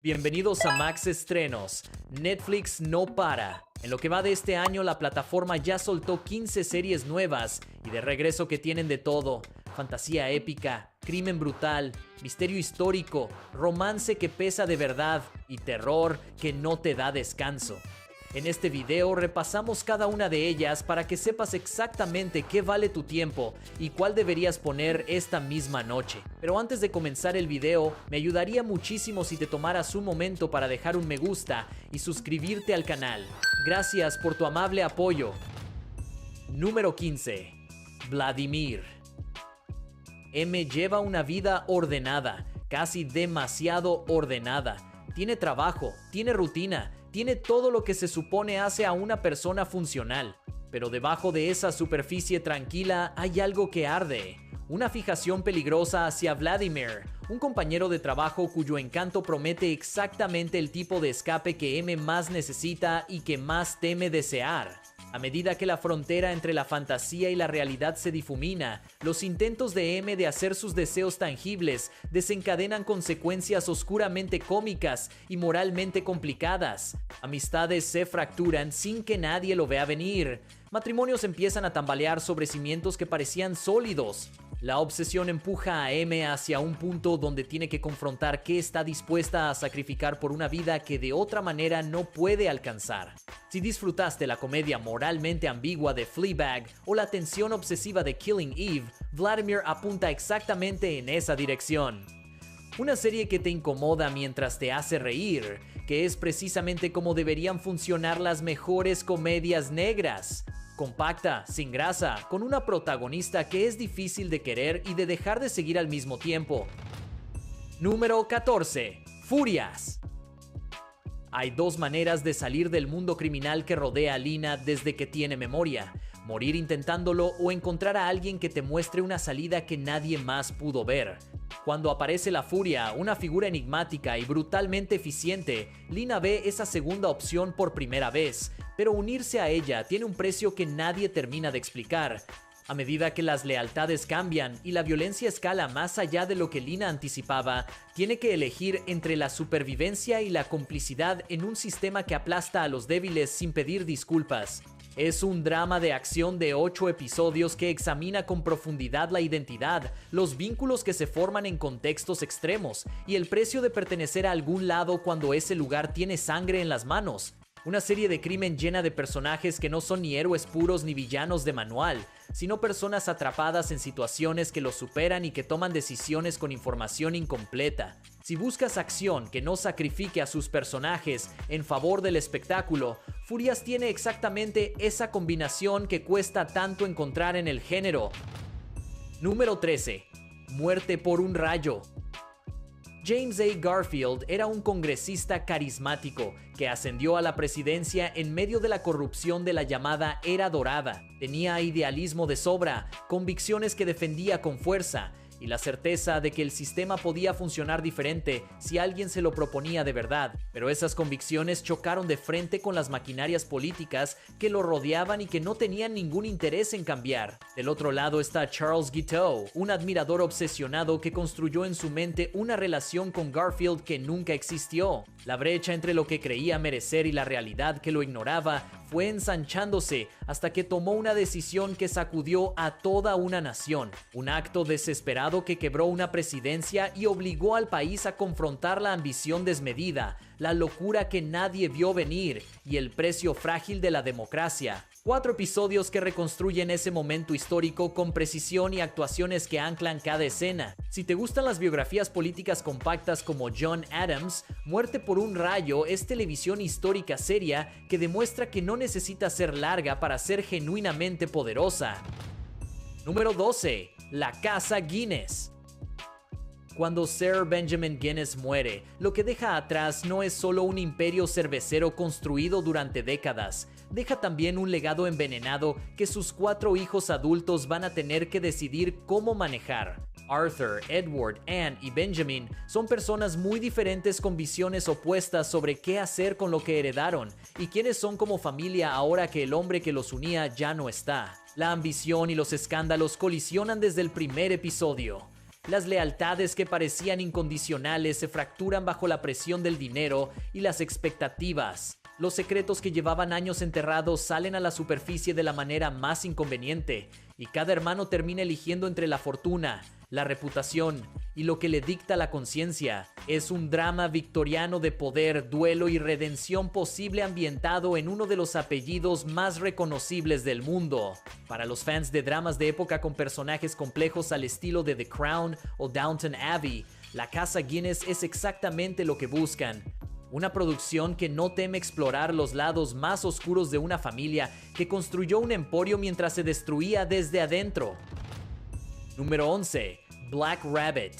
Bienvenidos a Max Estrenos. Netflix no para. En lo que va de este año, la plataforma ya soltó 15 series nuevas y de regreso que tienen de todo: fantasía épica, crimen brutal, misterio histórico, romance que pesa de verdad y terror que no te da descanso. En este video repasamos cada una de ellas para que sepas exactamente qué vale tu tiempo y cuál deberías poner esta misma noche. Pero antes de comenzar el video, me ayudaría muchísimo si te tomaras un momento para dejar un me gusta y suscribirte al canal. Gracias por tu amable apoyo. Número 15. Vladimir. M lleva una vida ordenada, casi demasiado ordenada. Tiene trabajo, tiene rutina, tiene todo lo que se supone hace a una persona funcional. Pero debajo de esa superficie tranquila hay algo que arde. Una fijación peligrosa hacia Vladimir, un compañero de trabajo cuyo encanto promete exactamente el tipo de escape que M más necesita y que más teme desear. A medida que la frontera entre la fantasía y la realidad se difumina, los intentos de M de hacer sus deseos tangibles desencadenan consecuencias oscuramente cómicas y moralmente complicadas. Amistades se fracturan sin que nadie lo vea venir. Matrimonios empiezan a tambalear sobre cimientos que parecían sólidos. La obsesión empuja a M hacia un punto donde tiene que confrontar qué está dispuesta a sacrificar por una vida que de otra manera no puede alcanzar. Si disfrutaste la comedia moralmente ambigua de Fleabag o la tensión obsesiva de Killing Eve, Vladimir apunta exactamente en esa dirección. Una serie que te incomoda mientras te hace reír, que es precisamente como deberían funcionar las mejores comedias negras. Compacta, sin grasa, con una protagonista que es difícil de querer y de dejar de seguir al mismo tiempo. Número 14. Furias. Hay dos maneras de salir del mundo criminal que rodea a Lina desde que tiene memoria: morir intentándolo o encontrar a alguien que te muestre una salida que nadie más pudo ver. Cuando aparece la furia, una figura enigmática y brutalmente eficiente, Lina ve esa segunda opción por primera vez, pero unirse a ella tiene un precio que nadie termina de explicar. A medida que las lealtades cambian y la violencia escala más allá de lo que Lina anticipaba, tiene que elegir entre la supervivencia y la complicidad en un sistema que aplasta a los débiles sin pedir disculpas. Es un drama de acción de 8 episodios que examina con profundidad la identidad, los vínculos que se forman en contextos extremos y el precio de pertenecer a algún lado cuando ese lugar tiene sangre en las manos. Una serie de crimen llena de personajes que no son ni héroes puros ni villanos de manual, sino personas atrapadas en situaciones que los superan y que toman decisiones con información incompleta. Si buscas acción que no sacrifique a sus personajes en favor del espectáculo, Furias tiene exactamente esa combinación que cuesta tanto encontrar en el género. Número 13. Muerte por un rayo. James A. Garfield era un congresista carismático que ascendió a la presidencia en medio de la corrupción de la llamada Era Dorada. Tenía idealismo de sobra, convicciones que defendía con fuerza y la certeza de que el sistema podía funcionar diferente si alguien se lo proponía de verdad. Pero esas convicciones chocaron de frente con las maquinarias políticas que lo rodeaban y que no tenían ningún interés en cambiar. Del otro lado está Charles Guiteau, un admirador obsesionado que construyó en su mente una relación con Garfield que nunca existió. La brecha entre lo que creía merecer y la realidad que lo ignoraba fue ensanchándose hasta que tomó una decisión que sacudió a toda una nación. Un acto desesperado que quebró una presidencia y obligó al país a confrontar la ambición desmedida, la locura que nadie vio venir y el precio frágil de la democracia. 4 episodios que reconstruyen ese momento histórico con precisión y actuaciones que anclan cada escena. Si te gustan las biografías políticas compactas como John Adams, Muerte por un rayo es televisión histórica seria que demuestra que no necesita ser larga para ser genuinamente poderosa. Número 12. La Casa Guinness. Cuando Sir Benjamin Guinness muere, lo que deja atrás no es solo un imperio cervecero construido durante décadas, deja también un legado envenenado que sus 4 hijos adultos van a tener que decidir cómo manejar. Arthur, Edward, Anne y Benjamin son personas muy diferentes con visiones opuestas sobre qué hacer con lo que heredaron y quiénes son como familia ahora que el hombre que los unía ya no está. La ambición y los escándalos colisionan desde el primer episodio. Las lealtades que parecían incondicionales se fracturan bajo la presión del dinero y las expectativas. Los secretos que llevaban años enterrados salen a la superficie de la manera más inconveniente, y cada hermano termina eligiendo entre la fortuna, la reputación y lo que le dicta la conciencia. Es un drama victoriano de poder, duelo y redención posible ambientado en uno de los apellidos más reconocibles del mundo. Para los fans de dramas de época con personajes complejos al estilo de The Crown o Downton Abbey, La Casa Guinness es exactamente lo que buscan. Una producción que no teme explorar los lados más oscuros de una familia que construyó un emporio mientras se destruía desde adentro. Número 11. Black Rabbit.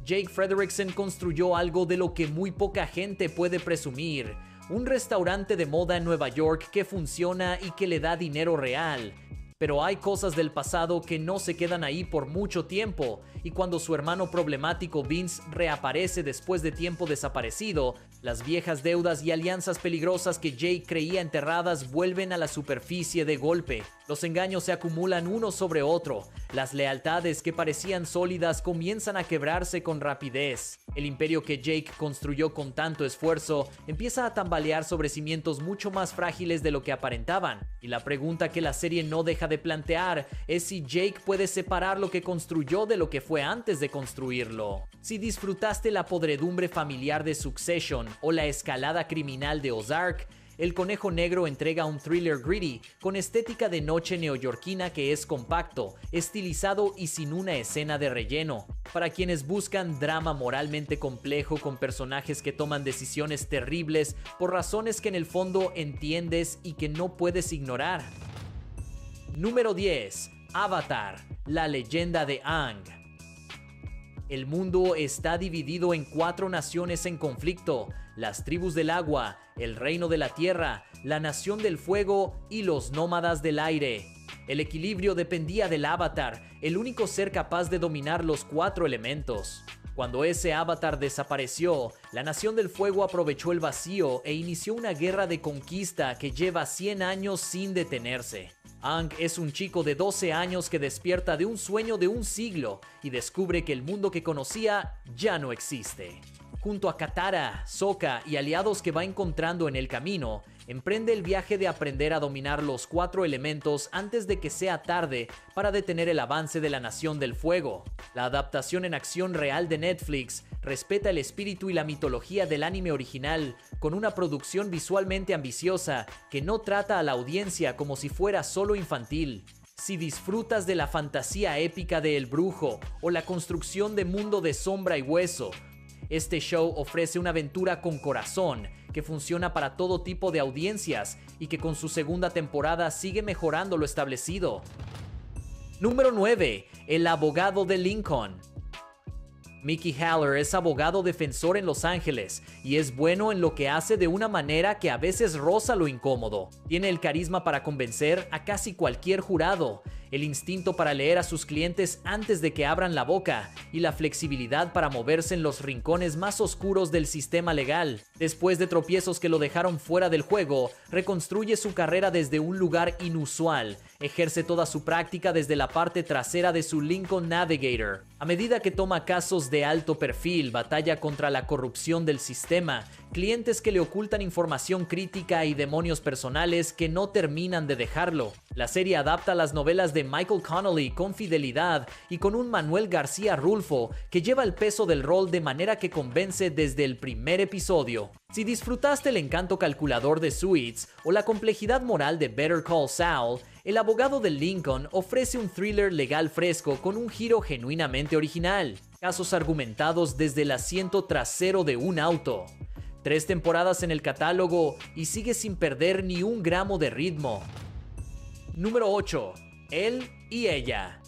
Jake Frederickson construyó algo de lo que muy poca gente puede presumir. Un restaurante de moda en Nueva York que funciona y que le da dinero real. Pero hay cosas del pasado que no se quedan ahí por mucho tiempo, y cuando su hermano problemático Vince reaparece después de tiempo desaparecido, las viejas deudas y alianzas peligrosas que Jake creía enterradas vuelven a la superficie de golpe. Los engaños se acumulan uno sobre otro, las lealtades que parecían sólidas comienzan a quebrarse con rapidez. El imperio que Jake construyó con tanto esfuerzo empieza a tambalear sobre cimientos mucho más frágiles de lo que aparentaban, y la pregunta que la serie no deja de plantear es si Jake puede separar lo que construyó de lo que fue antes de construirlo. Si disfrutaste la podredumbre familiar de Succession o la escalada criminal de Ozark, El Conejo Negro entrega un thriller gritty con estética de noche neoyorquina que es compacto, estilizado y sin una escena de relleno. Para quienes buscan drama moralmente complejo con personajes que toman decisiones terribles por razones que en el fondo entiendes y que no puedes ignorar. Número 10. Avatar, la leyenda de Aang. El mundo está dividido en 4 naciones en conflicto: las tribus del agua, el reino de la tierra, la nación del fuego y los nómadas del aire. El equilibrio dependía del Avatar, el único ser capaz de dominar los 4 elementos. Cuando ese Avatar desapareció, la Nación del Fuego aprovechó el vacío e inició una guerra de conquista que lleva 100 años sin detenerse. Aang es un chico de 12 años que despierta de un sueño de un siglo y descubre que el mundo que conocía ya no existe. Junto a Katara, Sokka y aliados que va encontrando en el camino, emprende el viaje de aprender a dominar los 4 elementos antes de que sea tarde para detener el avance de la Nación del Fuego. La adaptación en acción real de Netflix respeta el espíritu y la mitología del anime original con una producción visualmente ambiciosa que no trata a la audiencia como si fuera solo infantil. Si disfrutas de la fantasía épica de El Brujo o la construcción de mundo de sombra y hueso, este show ofrece una aventura con corazón que funciona para todo tipo de audiencias y que con su segunda temporada sigue mejorando lo establecido. Número 9. El abogado de Lincoln. Mickey Haller es abogado defensor en Los Ángeles y es bueno en lo que hace de una manera que a veces roza lo incómodo. Tiene el carisma para convencer a casi cualquier jurado, el instinto para leer a sus clientes antes de que abran la boca y la flexibilidad para moverse en los rincones más oscuros del sistema legal. Después de tropiezos que lo dejaron fuera del juego, reconstruye su carrera desde un lugar inusual. Ejerce toda su práctica desde la parte trasera de su Lincoln Navigator. A medida que toma casos de alto perfil, batalla contra la corrupción del sistema, clientes que le ocultan información crítica y demonios personales que no terminan de dejarlo. La serie adapta las novelas de Michael Connelly con fidelidad y con un Manuel García Rulfo que lleva el peso del rol de manera que convence desde el primer episodio. Si disfrutaste el encanto calculador de Suits o la complejidad moral de Better Call Saul, El abogado de Lincoln ofrece un thriller legal fresco con un giro genuinamente original. Casos argumentados desde el asiento trasero de un auto. 3 temporadas en el catálogo y sigue sin perder ni un gramo de ritmo. Número 8. Él y ella.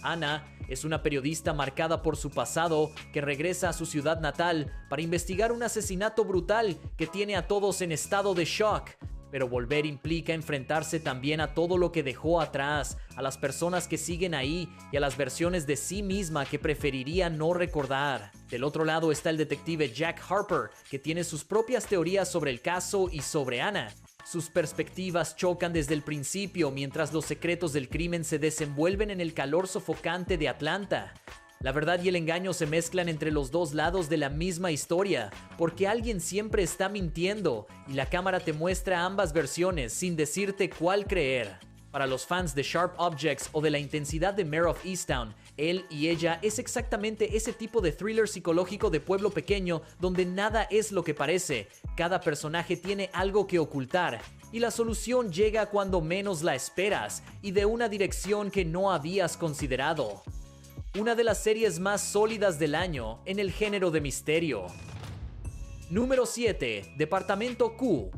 Anna es una periodista marcada por su pasado que regresa a su ciudad natal para investigar un asesinato brutal que tiene a todos en estado de shock. Pero volver implica enfrentarse también a todo lo que dejó atrás, a las personas que siguen ahí y a las versiones de sí misma que preferiría no recordar. Del otro lado está el detective Jack Harper, que tiene sus propias teorías sobre el caso y sobre Anna. Sus perspectivas chocan desde el principio mientras los secretos del crimen se desenvuelven en el calor sofocante de Atlanta. La verdad y el engaño se mezclan entre los dos lados de la misma historia, porque alguien siempre está mintiendo y la cámara te muestra ambas versiones sin decirte cuál creer. Para los fans de Sharp Objects o de la intensidad de Mare of Easttown, Él y Ella es exactamente ese tipo de thriller psicológico de pueblo pequeño donde nada es lo que parece, cada personaje tiene algo que ocultar y la solución llega cuando menos la esperas y de una dirección que no habías considerado. Una de las series más sólidas del año en el género de misterio. Número 7. Departamento Q.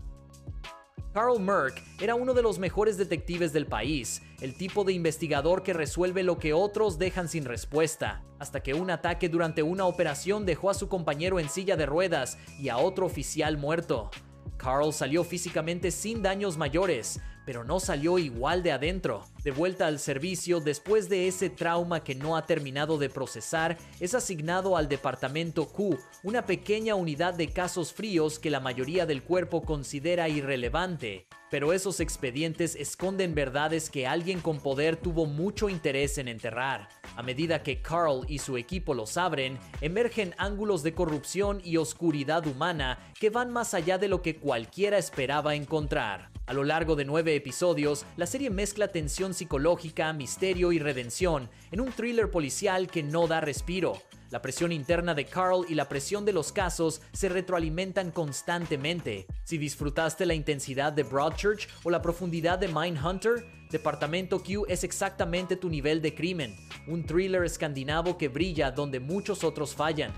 Carl Merck era uno de los mejores detectives del país, el tipo de investigador que resuelve lo que otros dejan sin respuesta, hasta que un ataque durante una operación dejó a su compañero en silla de ruedas y a otro oficial muerto. Carl salió físicamente sin daños mayores, pero no salió igual de adentro. De vuelta al servicio, después de ese trauma que no ha terminado de procesar, es asignado al Departamento Q, una pequeña unidad de casos fríos que la mayoría del cuerpo considera irrelevante. Pero esos expedientes esconden verdades que alguien con poder tuvo mucho interés en enterrar. A medida que Carl y su equipo los abren, emergen ángulos de corrupción y oscuridad humana que van más allá de lo que cualquiera esperaba encontrar. A lo largo de 9 episodios, la serie mezcla tensión psicológica, misterio y redención en un thriller policial que no da respiro. La presión interna de Carl y la presión de los casos se retroalimentan constantemente. Si disfrutaste la intensidad de Broadchurch o la profundidad de Mindhunter, Departamento Q es exactamente tu nivel de crimen, un thriller escandinavo que brilla donde muchos otros fallan.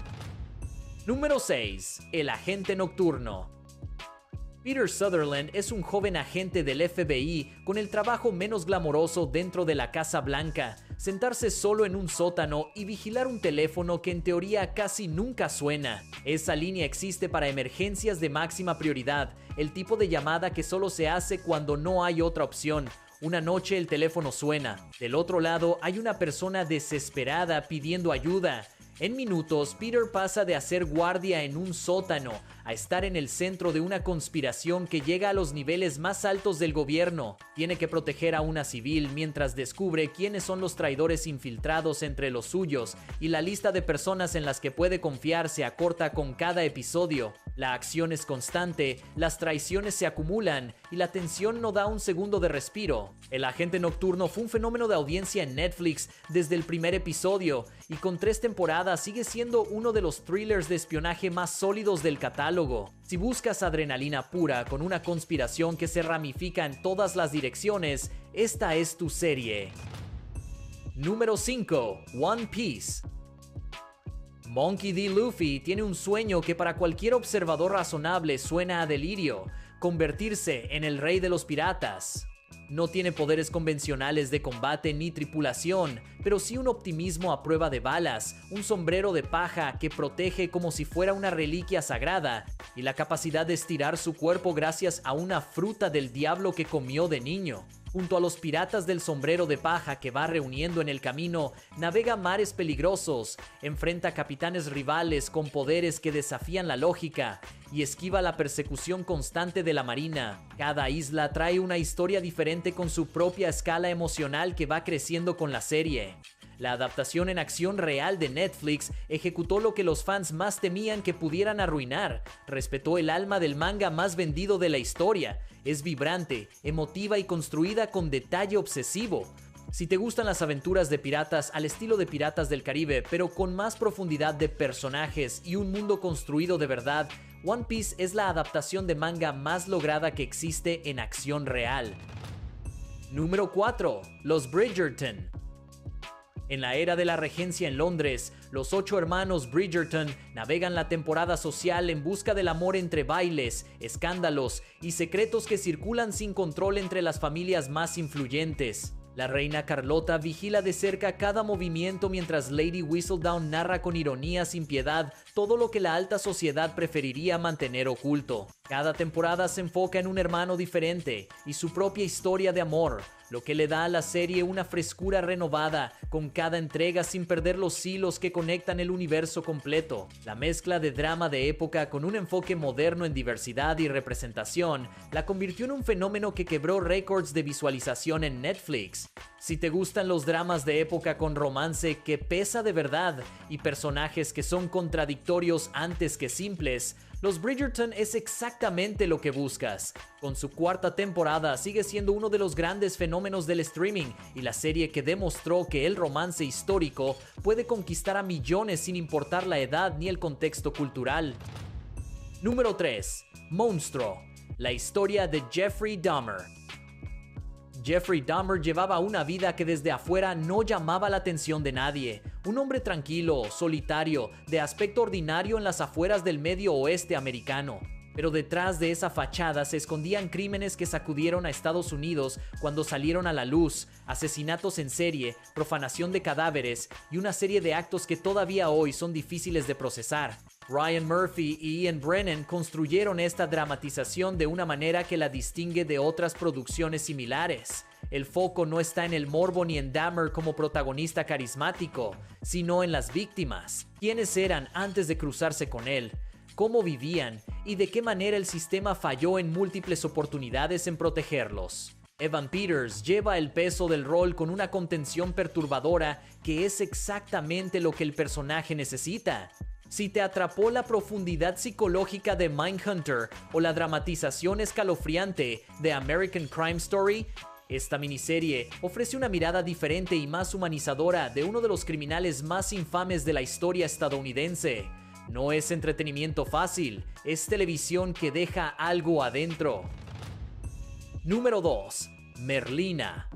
Número 6. El agente nocturno. Peter Sutherland es un joven agente del FBI con el trabajo menos glamoroso dentro de la Casa Blanca, sentarse solo en un sótano y vigilar un teléfono que en teoría casi nunca suena. Esa línea existe para emergencias de máxima prioridad, el tipo de llamada que solo se hace cuando no hay otra opción. Una noche el teléfono suena. Del otro lado hay una persona desesperada pidiendo ayuda. En minutos, Peter pasa de hacer guardia en un sótano a estar en el centro de una conspiración que llega a los niveles más altos del gobierno. Tiene que proteger a una civil mientras descubre quiénes son los traidores infiltrados entre los suyos, y la lista de personas en las que puede confiar se acorta con cada episodio. La acción es constante, las traiciones se acumulan y la tensión no da un segundo de respiro. El agente nocturno fue un fenómeno de audiencia en Netflix desde el primer episodio y con 3 temporadas sigue siendo uno de los thrillers de espionaje más sólidos del catálogo. Si buscas adrenalina pura con una conspiración que se ramifica en todas las direcciones, esta es tu serie. Número 5. One Piece. Monkey D. Luffy tiene un sueño que para cualquier observador razonable suena a delirio: convertirse en el rey de los piratas. No tiene poderes convencionales de combate ni tripulación, pero sí un optimismo a prueba de balas, un sombrero de paja que protege como si fuera una reliquia sagrada, y la capacidad de estirar su cuerpo gracias a una fruta del diablo que comió de niño. Junto a los piratas del sombrero de paja que va reuniendo en el camino, navega mares peligrosos, enfrenta capitanes rivales con poderes que desafían la lógica y esquiva la persecución constante de la marina. Cada isla trae una historia diferente con su propia escala emocional que va creciendo con la serie. La adaptación en acción real de Netflix ejecutó lo que los fans más temían que pudieran arruinar. Respetó el alma del manga más vendido de la historia. Es vibrante, emotiva y construida con detalle obsesivo. Si te gustan las aventuras de piratas al estilo de Piratas del Caribe, pero con más profundidad de personajes y un mundo construido de verdad, One Piece es la adaptación de manga más lograda que existe en acción real. Número 4. Los Bridgerton. En la era de la regencia en Londres, los 8 hermanos Bridgerton navegan la temporada social en busca del amor entre bailes, escándalos y secretos que circulan sin control entre las familias más influyentes. La reina Carlota vigila de cerca cada movimiento mientras Lady Whistledown narra con ironía sin piedad todo lo que la alta sociedad preferiría mantener oculto. Cada temporada se enfoca en un hermano diferente y su propia historia de amor. lo que le da a la serie una frescura renovada con cada entrega sin perder los hilos que conectan el universo completo. La mezcla de drama de época con un enfoque moderno en diversidad y representación la convirtió en un fenómeno que quebró récords de visualización en Netflix. Si te gustan los dramas de época con romance que pesa de verdad y personajes que son contradictorios antes que simples, Los Bridgerton es exactamente lo que buscas. Con su cuarta temporada sigue siendo uno de los grandes fenómenos del streaming y la serie que demostró que el romance histórico puede conquistar a millones sin importar la edad ni el contexto cultural. Número 3. Monstruo. La historia de Jeffrey Dahmer. Jeffrey Dahmer llevaba una vida que desde afuera no llamaba la atención de nadie. Un hombre tranquilo, solitario, de aspecto ordinario en las afueras del medio oeste americano. Pero detrás de esa fachada se escondían crímenes que sacudieron a Estados Unidos cuando salieron a la luz, asesinatos en serie, profanación de cadáveres y una serie de actos que todavía hoy son difíciles de procesar. Ryan Murphy y Ian Brennan construyeron esta dramatización de una manera que la distingue de otras producciones similares. El foco no está en el morbo ni en Dahmer como protagonista carismático, sino en las víctimas. ¿Quiénes eran antes de cruzarse con él? ¿Cómo vivían? ¿Y de qué manera el sistema falló en múltiples oportunidades en protegerlos? Evan Peters lleva el peso del rol con una contención perturbadora que es exactamente lo que el personaje necesita. Si te atrapó la profundidad psicológica de Mindhunter o la dramatización escalofriante de American Crime Story, esta miniserie ofrece una mirada diferente y más humanizadora de uno de los criminales más infames de la historia estadounidense. No es entretenimiento fácil, es televisión que deja algo adentro. Número 2. Merlina.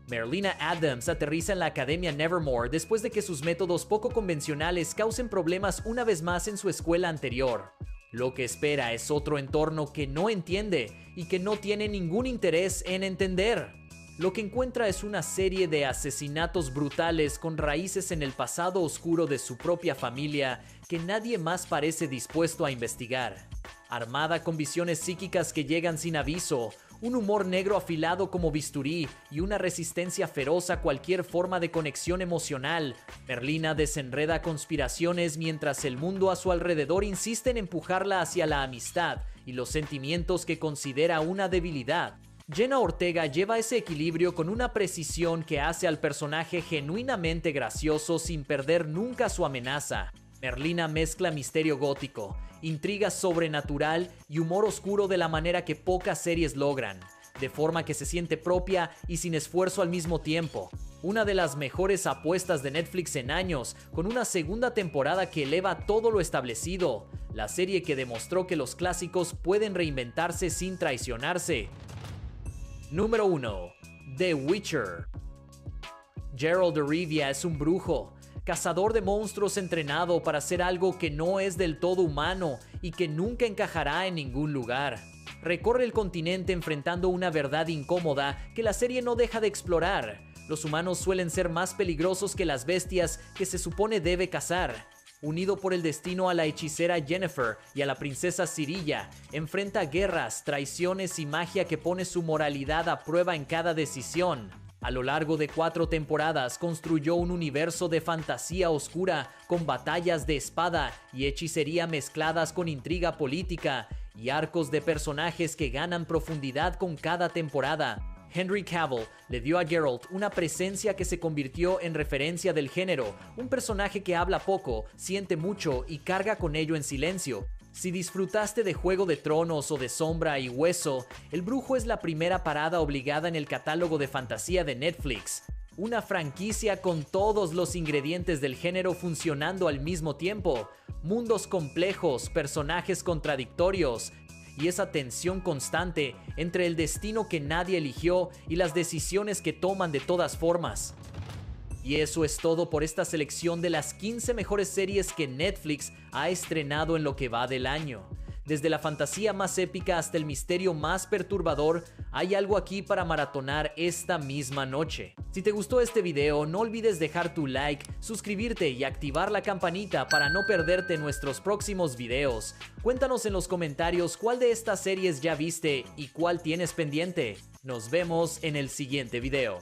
Merlina Adams aterriza en la Academia Nevermore después de que sus métodos poco convencionales causen problemas una vez más en su escuela anterior. Lo que espera es otro entorno que no entiende y que no tiene ningún interés en entender. Lo que encuentra es una serie de asesinatos brutales con raíces en el pasado oscuro de su propia familia que nadie más parece dispuesto a investigar. Armada con visiones psíquicas que llegan sin aviso, un humor negro afilado como bisturí y una resistencia feroz a cualquier forma de conexión emocional, Merlina desenreda conspiraciones mientras el mundo a su alrededor insiste en empujarla hacia la amistad y los sentimientos que considera una debilidad. Jenna Ortega lleva ese equilibrio con una precisión que hace al personaje genuinamente gracioso sin perder nunca su amenaza. Merlina mezcla misterio gótico, intriga sobrenatural y humor oscuro de la manera que pocas series logran, de forma que se siente propia y sin esfuerzo al mismo tiempo. Una de las mejores apuestas de Netflix en años, con una segunda temporada que eleva todo lo establecido, la serie que demostró que los clásicos pueden reinventarse sin traicionarse. Número 1. The Witcher. Geralt de Rivia es un brujo, cazador de monstruos entrenado para hacer algo que no es del todo humano y que nunca encajará en ningún lugar. Recorre el continente enfrentando una verdad incómoda que la serie no deja de explorar. Los humanos suelen ser más peligrosos que las bestias que se supone debe cazar. Unido por el destino a la hechicera Yennefer y a la princesa Cirilla, enfrenta guerras, traiciones y magia que pone su moralidad a prueba en cada decisión. A lo largo de 4 temporadas construyó un universo de fantasía oscura con batallas de espada y hechicería mezcladas con intriga política y arcos de personajes que ganan profundidad con cada temporada. Henry Cavill le dio a Geralt una presencia que se convirtió en referencia del género, un personaje que habla poco, siente mucho y carga con ello en silencio. Si disfrutaste de Juego de Tronos o de Sombra y Hueso, El Brujo es la primera parada obligada en el catálogo de fantasía de Netflix. Una franquicia con todos los ingredientes del género funcionando al mismo tiempo. Mundos complejos, personajes contradictorios y esa tensión constante entre el destino que nadie eligió y las decisiones que toman de todas formas. Y eso es todo por esta selección de las 15 mejores series que Netflix ha estrenado en lo que va del año. Desde la fantasía más épica hasta el misterio más perturbador, hay algo aquí para maratonar esta misma noche. Si te gustó este video, no olvides dejar tu like, suscribirte y activar la campanita para no perderte nuestros próximos videos. Cuéntanos en los comentarios cuál de estas series ya viste y cuál tienes pendiente. Nos vemos en el siguiente video.